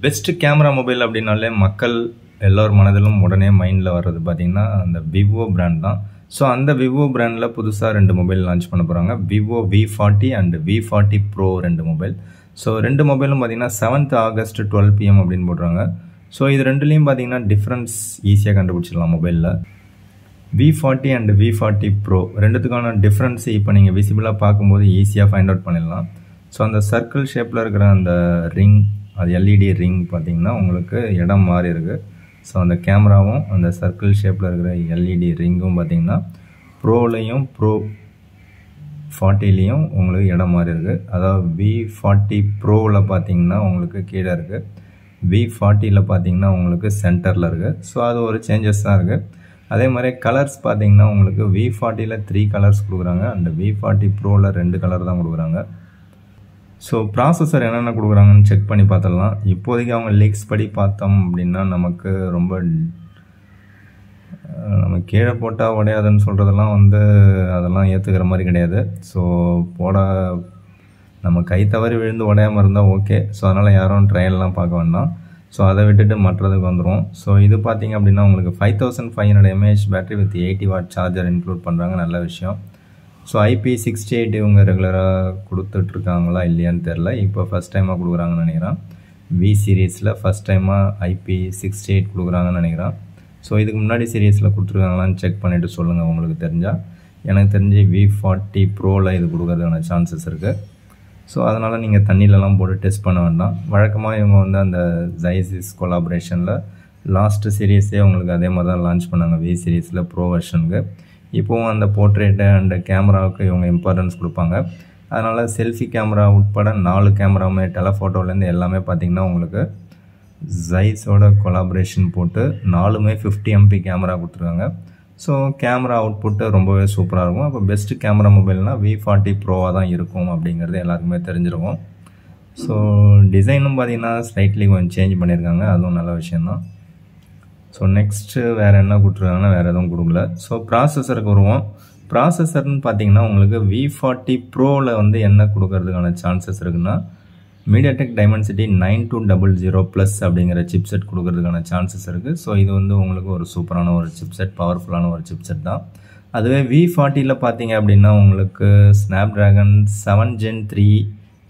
Best camera mobile அப்படின்னாலே மக்கள் எல்லோர் மனதிலும் உடனே மைண்டில் வர்றது பார்த்தீங்கன்னா அந்த விவோ பிராண்ட் தான். ஸோ அந்த விவோ பிராண்டில் புதுசாக 2 மொபைல் லான்ச் பண்ண போகிறாங்க. Vivo V40 and V40 Pro 2 mobile. So 2 மொபைலும் பார்த்தீங்கன்னா 7th August 12 PM அப்படின்னு போடுறாங்க. ஸோ இது ரெண்டுலேயும் பார்த்தீங்கன்னா டிஃப்ரென்ஸ் ஈஸியாக கண்டுபிடிச்சிடலாம் மொபைலில். V40 and V40 Pro ரெண்டுத்துக்கான difference இப்போ நீங்கள் விசிபிளாக பார்க்கும்போது ஈஸியாக ஃபைண்ட் அவுட் பண்ணிடலாம். ஸோ அந்த சர்க்கிள் ஷேப்பில் இருக்கிற அந்த ரிங், அது LED ரிங் பார்த்தீங்கன்னா உங்களுக்கு இடம் மாறி இருக்குது. ஸோ அந்த கேமராவும் அந்த சர்க்கிள் ஷேப்பில் இருக்கிற LED ரிங்கும் பார்த்தீங்கன்னா ப்ரோலையும் Pro 40லையும் உங்களுக்கு இடம் மாறி இருக்குது. அதாவது V40 Proவில் பார்த்தீங்கன்னா உங்களுக்கு கீழே இருக்குது, V40யில் பார்த்தீங்கன்னா உங்களுக்கு சென்டரில் இருக்குது. ஸோ அது ஒரு சேஞ்சஸ் தான் இருக்குது. அதே மாதிரி கலர்ஸ் பார்த்தீங்கன்னா உங்களுக்கு V40யில் 3 கலர்ஸ் கொடுக்குறாங்க அண்ட் V40 Proவில் 2 கலர் தான் கொடுக்குறாங்க. ஸோ ப்ராசஸர் என்னென்ன கொடுக்குறாங்கன்னு செக் பண்ணி பார்த்துடலாம். இப்போதைக்கு அவங்க லீக்ஸ் படி பார்த்தோம் அப்படின்னா நமக்கு ரொம்ப நம்ம கீழே போட்டால் உடையாதுன்னு சொல்கிறதெல்லாம் அதெல்லாம் ஏற்றுக்கிற மாதிரி கிடையாது. ஸோ நம்ம கை தவறி விழுந்து உடையாமல் இருந்தால் ஓகே. ஸோ அதனால் யாரும் ட்ரையல்லாம் பார்க்க வேண்டாம். ஸோ அதை விட்டுட்டு மற்றதுக்கு வந்துடும். ஸோ இது பார்த்தீங்க அப்படின்னா உங்களுக்கு 5500 mAh battery with 80 watt charger include பண்ணுறாங்க. நல்ல விஷயம். ஸோ IP68 இவங்க ரெகுலராக கொடுத்துட்ருக்காங்களா இல்லையான்னு தெரில. இப்போ ஃபஸ்ட் டைமாக கொடுக்குறாங்கன்னு நினைக்கிறேன். V சீரீஸில் ஃபஸ்ட் டைமாக IP68 கொடுக்குறாங்கன்னு நினைக்கிறேன். ஸோ இதுக்கு முன்னாடி சீரீஸில் கொடுத்துருக்காங்களான்னு செக் பண்ணிவிட்டு சொல்லுங்கள் உங்களுக்கு தெரிஞ்சால். எனக்கு தெரிஞ்சு V40 Proவில் இது கொடுக்கறதுக்கான சான்சஸ் இருக்குது. ஸோ அதனால் நீங்கள் தண்ணியிலலாம் போட்டு டெஸ்ட் பண்ண வேண்டாம். வழக்கமாக இவங்க அந்த ஜைசிஸ் கொலாபரேஷனில் லாஸ்ட் சீரீஸே உங்களுக்கு அதே மாதிரி தான் லான்ச் பண்ணாங்க V சீரீஸில் ப்ரோ வெர்ஷனுக்கு. இப்போவும் அந்த போர்ட்ரேட்டு அண்ட் கேமராவுக்கு இவங்க இம்பார்ட்டன்ஸ் கொடுப்பாங்க. அதனால் செல்ஃபி கேமரா உட்பட 4 கேமராவுமே டெலஃபோட்டோலேருந்து எல்லாமே பார்த்திங்கன்னா உங்களுக்கு ஜைஸோட கொலாபரேஷன் போட்டு 4மே 50 MP கேமரா கொடுத்துருக்காங்க. ஸோ கேமரா அவுட்புட்டு ரொம்பவே சூப்பராக இருக்கும். அப்போ பெஸ்ட்டு கேமரா மொபைல்னால் V40 Proவாக தான் இருக்கும் அப்படிங்கிறது எல்லாருக்குமே தெரிஞ்சிருக்கும். ஸோ டிசைனும் பார்த்திங்கன்னா ஸ்லைட்லி கொஞ்சம் சேஞ்ச் பண்ணியிருக்காங்க, அதுவும் நல்ல விஷயந்தான். ஸோ நெக்ஸ்ட்டு வேறு என்ன கொடுத்துருக்காங்கன்னா வேறு எதுவும் கொடுக்கல. ஸோ ப்ராசஸருக்கு வருவோம். ப்ராசஸர்னு பார்த்தீங்கன்னா உங்களுக்கு V40 Proவில் என்ன கொடுக்கறதுக்கான சான்சஸ் இருக்குன்னா MediaTek Dimensity 9200 அப்படிங்கிற சிப்செட் கொடுக்கறதுக்கான சான்சஸ் இருக்குது. ஸோ இது உங்களுக்கு ஒரு சூப்பரான ஒரு சிப்செட், பவர்ஃபுல்லான ஒரு சிப்செட் தான். அதுவே V40யில் பார்த்தீங்க அப்படின்னா உங்களுக்கு Snapdragon 7 Gen 3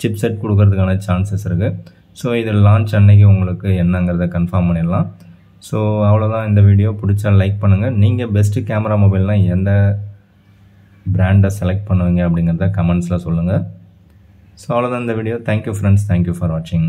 சிப்செட் கொடுக்கறதுக்கான சான்சஸ் இருக்குது. ஸோ இது லான்ச் அன்னைக்கு உங்களுக்கு என்னங்கிறத கன்ஃபார்ம் பண்ணிடலாம். ஸோ அவ்வளோதான் இந்த வீடியோ. பிடிச்சா லைக் பண்ணுங்கள். நீங்கள் பெஸ்ட்டு கேமரா மொபைல்னால் எந்த பிராண்டை செலக்ட் பண்ணுவீங்க அப்படிங்கிறத கமெண்ட்ஸில் சொல்லுங்கள். ஸோ அவ்வளோதான் இந்த video. Thank you friends, thank you for வாட்சிங்.